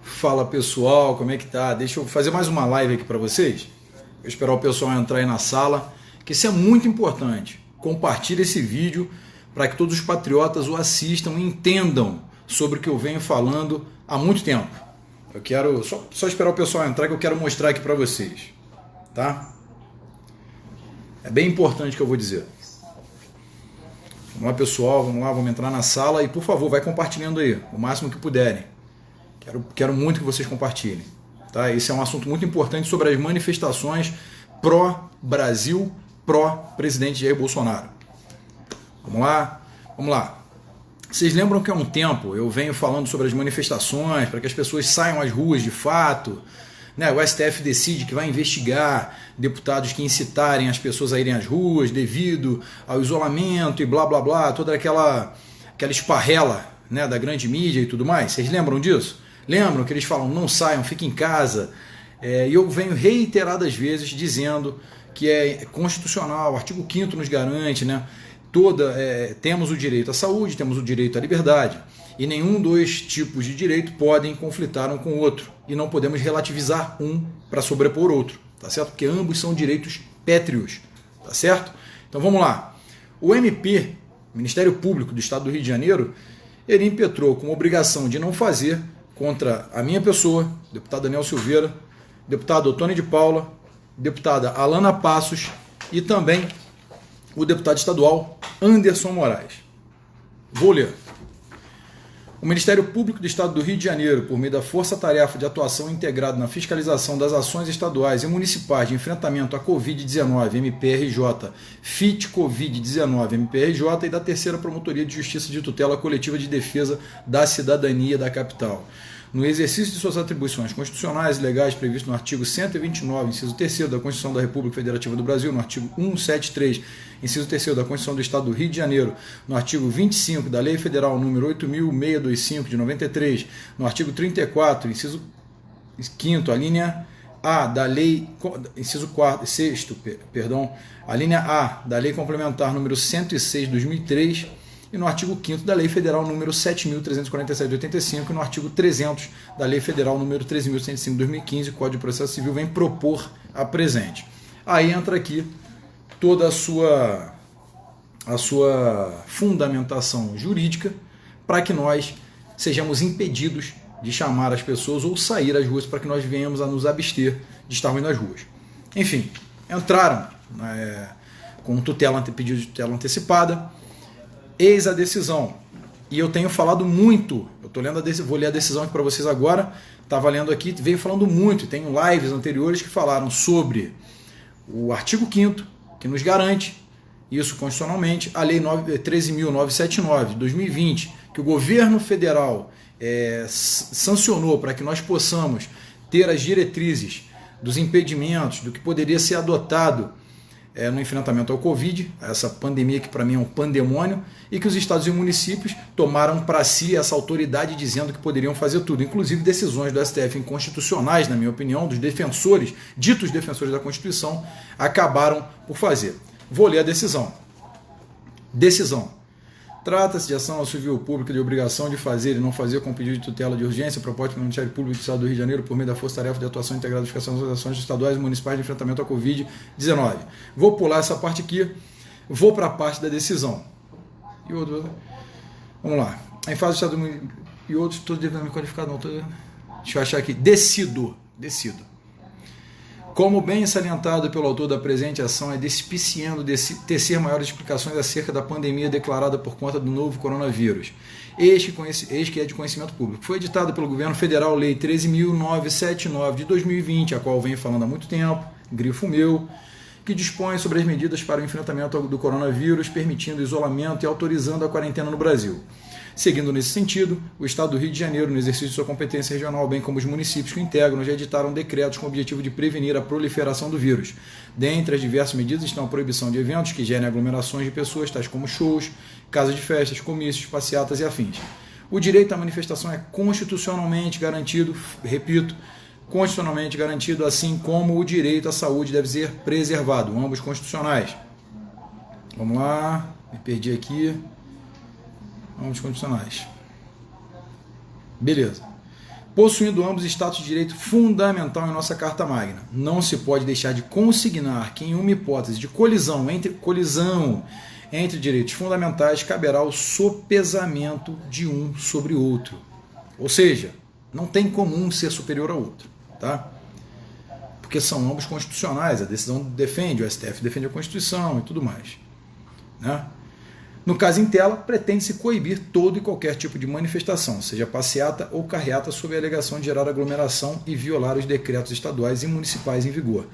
Fala pessoal, como é que tá? Deixa eu fazer mais uma live aqui para vocês. Vou esperar o pessoal entrar aí na sala, que isso é muito importante. Compartilhe esse vídeo para que todos os patriotas o assistam e entendam sobre o que eu venho falando há muito tempo. Eu quero só esperar o pessoal entrar que eu quero mostrar aqui para vocês, tá? É bem importante o que eu vou dizer. Vamos lá, pessoal, vamos lá, vamos entrar na sala e, por favor, vai compartilhando aí, o máximo que puderem. Quero muito que vocês compartilhem. Tá? Esse é um assunto muito importante sobre as manifestações pró-Brasil, pró-presidente Jair Bolsonaro. Vamos lá? Vamos lá. Vocês lembram que há um tempo eu venho falando sobre as manifestações, para que as pessoas saiam às ruas de fato, né? O STF decide que vai investigar deputados que incitarem as pessoas a irem às ruas devido ao isolamento e blá blá blá, toda aquela esparrela, né, da grande mídia e tudo mais. Vocês lembram disso? Lembram que eles falam não saiam, fiquem em casa? E eu venho reiteradas vezes dizendo que é constitucional, o artigo 5º nos garante, né, temos o direito à saúde, temos o direito à liberdade. E nenhum dos tipos de direito podem conflitar um com o outro. E não podemos relativizar um para sobrepor outro, tá certo? Porque ambos são direitos pétreos, tá certo? Então vamos lá. O MP, Ministério Público do Estado do Rio de Janeiro, ele impetrou como obrigação de não fazer contra a minha pessoa, deputado Daniel Silveira, deputado Otônio de Paula, deputada Alana Passos e também o deputado estadual Anderson Moraes. Vou ler. O Ministério Público do Estado do Rio de Janeiro, por meio da Força-Tarefa de Atuação Integrada na Fiscalização das Ações Estaduais e Municipais de Enfrentamento à Covid-19, MPRJ, FIT Covid-19, MPRJ, e da Terceira Promotoria de Justiça de Tutela Coletiva de Defesa da Cidadania da Capital, no exercício de suas atribuições constitucionais e legais previstas no artigo 129, inciso 3º da Constituição da República Federativa do Brasil, no artigo 173, inciso 3º da Constituição do Estado do Rio de Janeiro, no artigo 25 da Lei Federal número 8.625 de 93, no artigo 34, inciso 5º, a linha A da Lei, inciso 6º, a linha A da Lei Complementar número 106 de 2003, e no artigo 5º da Lei Federal número 7.347 de 85 e no artigo 300 da Lei Federal número 13.105 de 2015, Código de Processo Civil, vem propor a presente. Aí entra aqui toda a sua fundamentação jurídica para que nós sejamos impedidos de chamar as pessoas ou sair às ruas, para que nós venhamos a nos abster de estarmos nas ruas. Enfim, entraram com pedido de tutela antecipada. Eis a decisão. E eu tenho falado muito, vou ler a decisão aqui para vocês agora, estava lendo aqui, veio falando muito, tenho lives anteriores que falaram sobre o artigo 5º, que nos garante isso constitucionalmente, a Lei 13.979 de 2020, que o governo federal sancionou para que nós possamos ter as diretrizes dos impedimentos, do que poderia ser adotado no enfrentamento ao Covid, essa pandemia que para mim é um pandemônio, e que os estados e municípios tomaram para si essa autoridade dizendo que poderiam fazer tudo, inclusive decisões do STF inconstitucionais, na minha opinião, dos defensores, ditos defensores da Constituição, acabaram por fazer. Vou ler a decisão. Decisão. Trata-se de ação civil pública de obrigação de fazer e não fazer com pedido de tutela de urgência proposta pelo Ministério Público do Estado do Rio de Janeiro por meio da Força-Tarefa de Atuação Integrada de Fiscalização das Ações Estaduais e Municipais de Enfrentamento à Covid-19. Vou pular essa parte aqui, vou para a parte da decisão. E outro, vamos lá. Em fase do Estado e outros, todos devidamente qualificados. Deixa eu achar aqui. Decido. Como bem salientado pelo autor da presente ação, é despiciando tecer maiores explicações acerca da pandemia declarada por conta do novo coronavírus. Eis que é de conhecimento público. Foi editada pelo governo federal Lei 13.979 de 2020, a qual eu venho falando há muito tempo, grifo meu, que dispõe sobre as medidas para o enfrentamento do coronavírus, permitindo isolamento e autorizando a quarentena no Brasil. Seguindo nesse sentido, o Estado do Rio de Janeiro, no exercício de sua competência regional, bem como os municípios que o integram, já editaram decretos com o objetivo de prevenir a proliferação do vírus. Dentre as diversas medidas estão a proibição de eventos que gerem aglomerações de pessoas, tais como shows, casas de festas, comícios, passeatas e afins. O direito à manifestação é constitucionalmente garantido, repito, constitucionalmente garantido, assim como o direito à saúde deve ser preservado, ambos constitucionais. Vamos lá, me perdi aqui. Ambos constitucionais. Beleza. Possuindo ambos status de direito fundamental em nossa Carta Magna, não se pode deixar de consignar que em uma hipótese de colisão entre direitos fundamentais caberá o sopesamento de um sobre o outro. Ou seja, não tem como um ser superior ao outro, tá? Porque são ambos constitucionais, a decisão defende, o STF defende a Constituição e tudo mais, né? No caso em tela, pretende-se coibir todo e qualquer tipo de manifestação, seja passeata ou carreata, sob a alegação de gerar aglomeração e violar os decretos estaduais e municipais em vigor.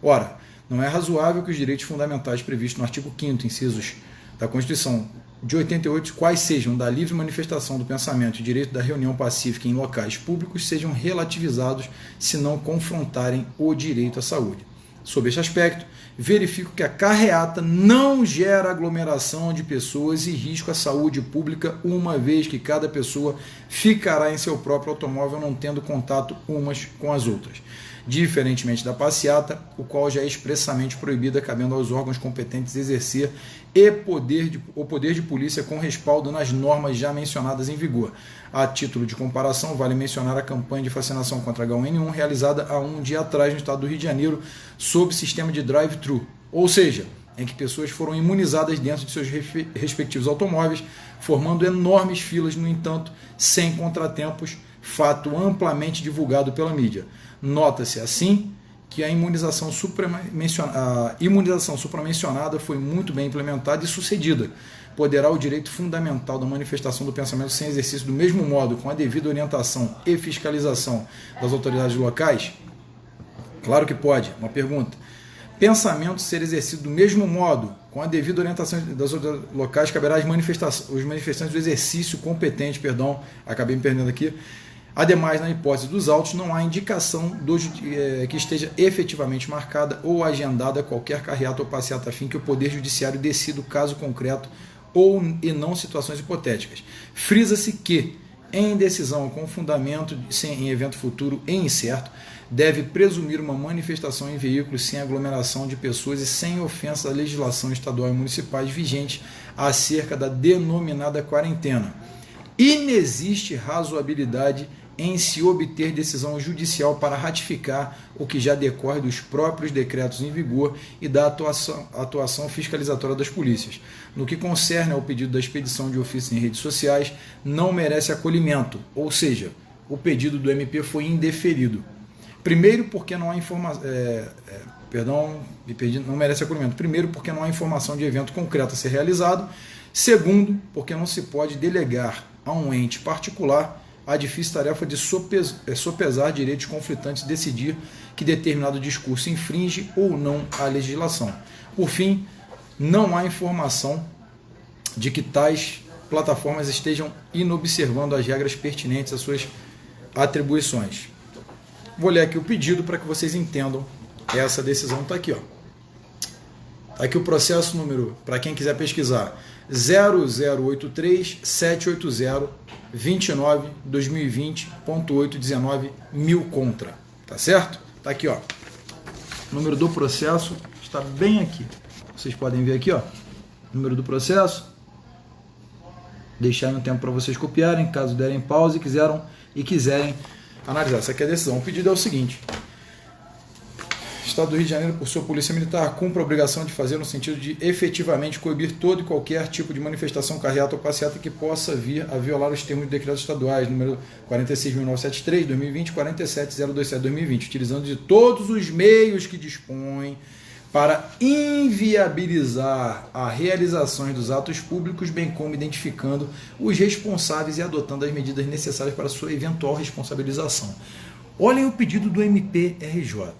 Ora, não é razoável que os direitos fundamentais previstos no artigo 5º, incisos da Constituição de 88, quais sejam da livre manifestação do pensamento e direito da reunião pacífica em locais públicos, sejam relativizados se não confrontarem o direito à saúde. Sob este aspecto, verifico que a carreata não gera aglomeração de pessoas e risco à saúde pública, uma vez que cada pessoa ficará em seu próprio automóvel, não tendo contato umas com as outras. Diferentemente da passeata, o qual já é expressamente proibida, cabendo aos órgãos competentes exercer o poder de polícia com respaldo nas normas já mencionadas em vigor. A título de comparação, vale mencionar a campanha de vacinação contra H1N1 realizada há um dia atrás no estado do Rio de Janeiro, sob sistema de drive-thru, ou seja, em que pessoas foram imunizadas dentro de seus respectivos automóveis, formando enormes filas, no entanto, sem contratempos, fato amplamente divulgado pela mídia. Nota-se, assim, que a imunização supramencionada foi muito bem implementada e sucedida. Poderá o direito fundamental da manifestação do pensamento ser exercício do mesmo modo, com a devida orientação e fiscalização das autoridades locais? Claro que pode. Uma pergunta. Pensamento ser exercido do mesmo modo, com a devida orientação das autoridades locais, caberá os manifestantes do exercício competente, acabei me perdendo aqui. Ademais, na hipótese dos autos, não há indicação que esteja efetivamente marcada ou agendada qualquer carreata ou passeata a fim que o Poder Judiciário decida o caso concreto e não situações hipotéticas. Frisa-se que, em decisão com fundamento em evento futuro e incerto, deve presumir uma manifestação em veículos sem aglomeração de pessoas e sem ofensa à legislação estadual e municipais vigente acerca da denominada quarentena. Inexiste razoabilidade em se obter decisão judicial para ratificar o que já decorre dos próprios decretos em vigor e da atuação fiscalizatória das polícias. No que concerne ao pedido da expedição de ofício em redes sociais, não merece acolhimento, ou seja, o pedido do MP foi indeferido. Primeiro, porque não há não merece acolhimento. Primeiro, porque não há informação de evento concreto a ser realizado. Segundo, porque não se pode delegar a um ente particular a difícil tarefa de sopesar direitos conflitantes e decidir que determinado discurso infringe ou não a legislação. Por fim, não há informação de que tais plataformas estejam inobservando as regras pertinentes às suas atribuições. Vou ler aqui o pedido para que vocês entendam essa decisão. Está aqui, ó. Está aqui o processo número, para quem quiser pesquisar, 0083-780-29-2020.819 mil contra. Tá certo? Está aqui, ó. O número do processo está bem aqui. Vocês podem ver aqui, ó. Número do processo. Deixar um tempo para vocês copiarem, caso derem pausa e quiserem analisar. Essa aqui é a decisão. O pedido é o seguinte: Estado do Rio de Janeiro, por sua Polícia Militar, cumpre a obrigação de fazer no sentido de efetivamente coibir todo e qualquer tipo de manifestação, carreata ou passeata que possa vir a violar os termos de decretos estaduais, número 46.973, 2020, 47.027, 2020, utilizando de todos os meios que dispõe para inviabilizar a realização dos atos públicos, bem como identificando os responsáveis e adotando as medidas necessárias para sua eventual responsabilização. Olhem o pedido do MPRJ.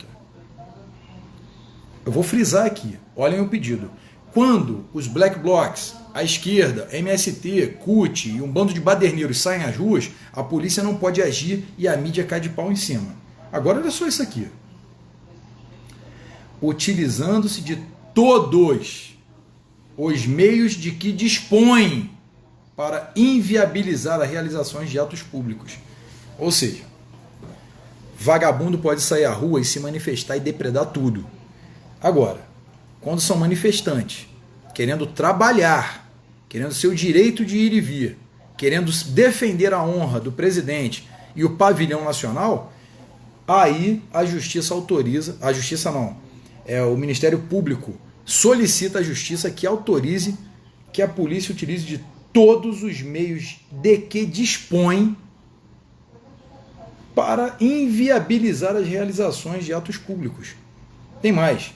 Eu vou frisar aqui, olhem o pedido. Quando os Black Blocs, a esquerda, MST, CUT e um bando de baderneiros saem às ruas, a polícia não pode agir e a mídia cai de pau em cima. Agora olha só isso aqui. Utilizando-se de todos os meios de que dispõe para inviabilizar as realizações de atos públicos. Ou seja, vagabundo pode sair à rua e se manifestar e depredar tudo. Agora, quando são manifestantes, querendo trabalhar, querendo seu direito de ir e vir, querendo defender a honra do presidente e o pavilhão nacional, aí a justiça autoriza, a justiça não, o Ministério Público solicita à justiça que autorize que a polícia utilize de todos os meios de que dispõe para inviabilizar as realizações de atos públicos. Tem mais,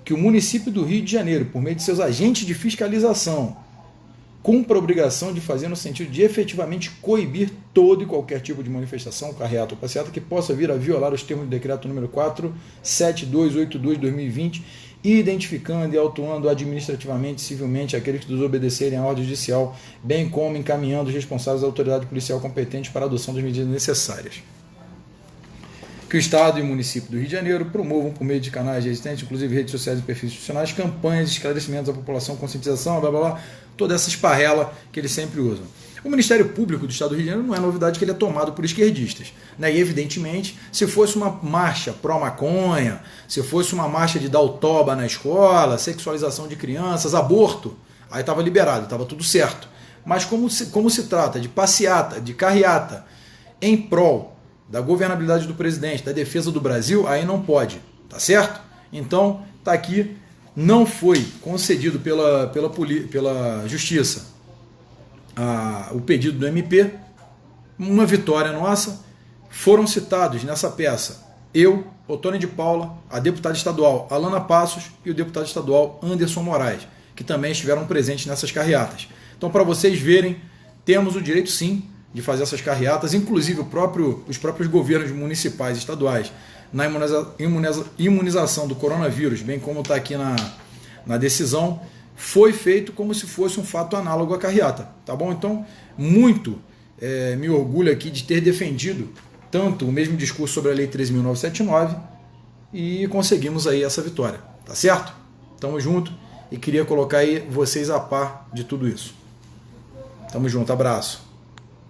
que o município do Rio de Janeiro, por meio de seus agentes de fiscalização, cumpra a obrigação de fazer no sentido de efetivamente coibir todo e qualquer tipo de manifestação, carreata ou passeata que possa vir a violar os termos do decreto número 47282/2020, identificando e autuando administrativamente e civilmente aqueles que desobedecerem à ordem judicial, bem como encaminhando os responsáveis à autoridade policial competente para a adoção das medidas necessárias. Que o Estado e o município do Rio de Janeiro promovam, por meio de canais existentes, inclusive redes sociais e perfis institucionais, campanhas de esclarecimento à população, conscientização, blá blá blá, toda essa esparrela que eles sempre usam. O Ministério Público do Estado do Rio de Janeiro não é novidade que ele é tomado por esquerdistas, né? E evidentemente, se fosse uma marcha pró-maconha, se fosse uma marcha de dar o toba na escola, sexualização de crianças, aborto, aí estava liberado, estava tudo certo. Mas como se trata de passeata, de carreata, em prol da governabilidade do presidente, da defesa do Brasil, aí não pode, tá certo? Então, tá aqui, não foi concedido pela justiça o pedido do MP, uma vitória nossa. Foram citados nessa peça eu, Otônio de Paula, a deputada estadual Alana Passos e o deputado estadual Anderson Moraes, que também estiveram presentes nessas carreatas. Então, para vocês verem, temos o direito sim de fazer essas carreatas, inclusive os próprios governos municipais e estaduais, na imunização do coronavírus, bem como está aqui na decisão, foi feito como se fosse um fato análogo à carreata, tá bom? Então, muito me orgulho aqui de ter defendido tanto o mesmo discurso sobre a Lei 13.979 e conseguimos aí essa vitória, tá certo? Tamo junto e queria colocar aí vocês a par de tudo isso. Tamo junto, abraço.